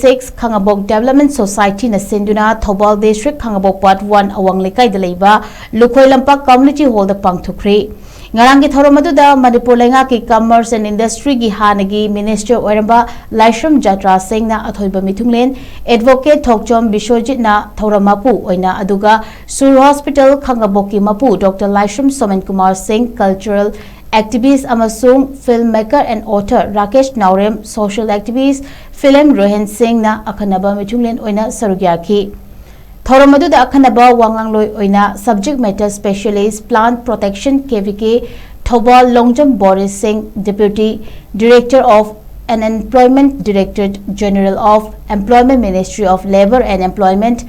2026 Khangabok Development Society na sinduna Thobal District Khangabok Part 1 awang lekai da leiba Lukhoi Lampak Community Hall da pangthukri ngarang gi thorom aduda Manipur lenga ki Commerce and Industry gi hanagi Minister oiramba Laishram Jatra Singh na athoiba mithunglen Advocate Thokchom Bishojit na thoramapu oina aduga Sur Hospital Khangabok ki mapu Dr. Laishram Somen Kumar Singh Cultural Activist amasung filmmaker and author Rakesh Naurem, social activist film Rohan Singh na akhanaba mithunglen oina sarugyaki. Thoramadu da akhanaba wangangloi oina subject matter specialist plant protection KVK Thobal Longjam Boris Singh, Deputy Director of and Employment Directorate General of Employment Ministry of Labour and Employment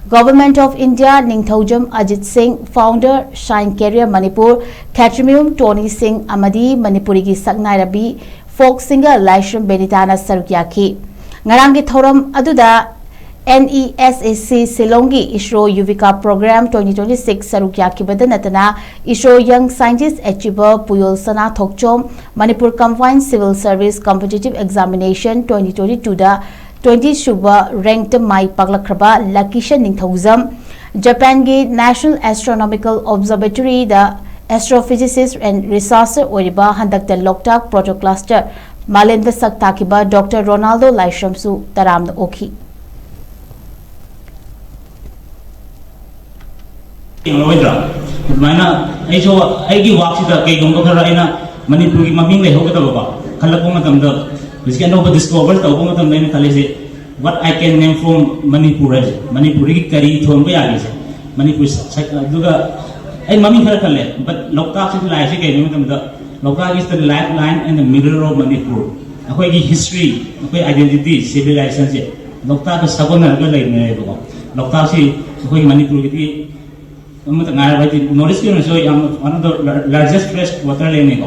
Government of India Ningthaujam Ajit Singh, Founder Shine Career Manipur, Katrimium Tony Singh Amadi Manipuri ki Saknai Rabi, folk singer Laishram Benitana Sarukyaki. Ngarangi Thoram Aduda NESAC Silongi ISRO Yuvika Program 2026 Sarukyaki Badanatana ISRO Young Scientist Achiever Puyol Sana Thokchom Manipur Combined Civil Service Competitive Examination 2022 da 20 Shuba ranked Mai Paglakraba Lakisha Ningthauzam Japan ge National Astronomical Observatory the astrophysicist and researcher Oriba Handakta Loktak Proto Cluster Malendra Saktakiba Dr. Ronaldo Laishram Su Taram Oki Mana aiso aigi waksida kai gongko khara ina Manipur ki maming le hoga ba khalako matam da Biskan no discover tau matam da ina khale what I can name from Manipur as Manipuri ki kari thon ba yagi se Manipur duga ai maming khara khale but Loktak se lai se kai matam da Loktak is the lifeline and the mirror of Manipur akoi ki history akoi identity civilization se Loktak ka sabona ga lai ne ba Loktak se akoi Manipur ki Notice one of the largest fresh water lane.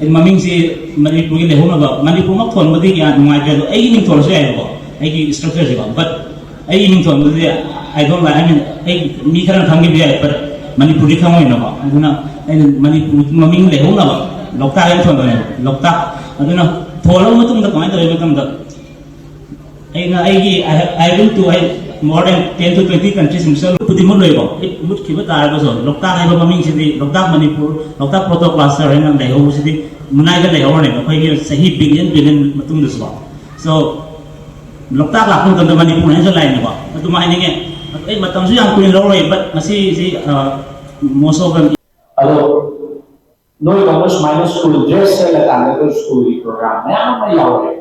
In Maming say Manipur Lehoma, Manipur Makon, but they are my girl, aiming towards the structure. But aiming to I don't like, I mean, me can't come here, but Manipuri come in and Manipur Maming Lehoma, Lokta and Lokta, I don't know, follow the point of I will to more than 10 to 20 countries himself put him on label. It would keep it also. Loktak have a maming city, Loktak Manipur, Loktak Proto Cluster, and the whole city, Munaga the Orne, Sahi billion Matum this one. So Loktak Lapun and the Manipur has a line about. But to mine again, but I'm saying lower, but Masi most of them. Hello, no Commerce Minus School, just like another school program. Now,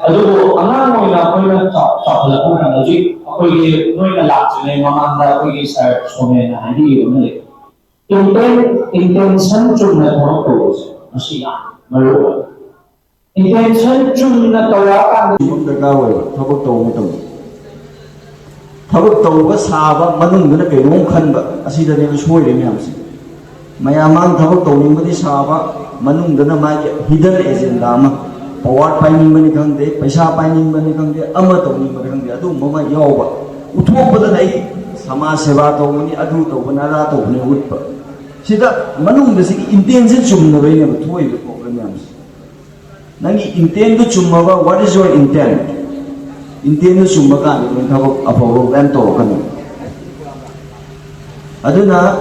adugo angang mo ina ko na tapos ko na logic ako yung no ina lahat na yung mamanda ko yung start so may na hindi yun ulit intention chung na mo to masya maruwa intention chung na tawakan yung dagaway tabag taw ba saba manung na kay nung khan ba asida ni soy rin yam si mayamang tabag taw ni madi saba manung na ma hidden agenda ma Award finding money kang de, paisa finding money kang de, ama to ni money kang de, adu mama yawa. Utuh pada nai sama seva to ni adu to banara to ni utpa. Sida manung besi intention cumna bai ne tuai be problem yam. Nangi intent to cumma ba what is your intent? Intent to cumma ka ni thabo apawo plan to kan. Aduna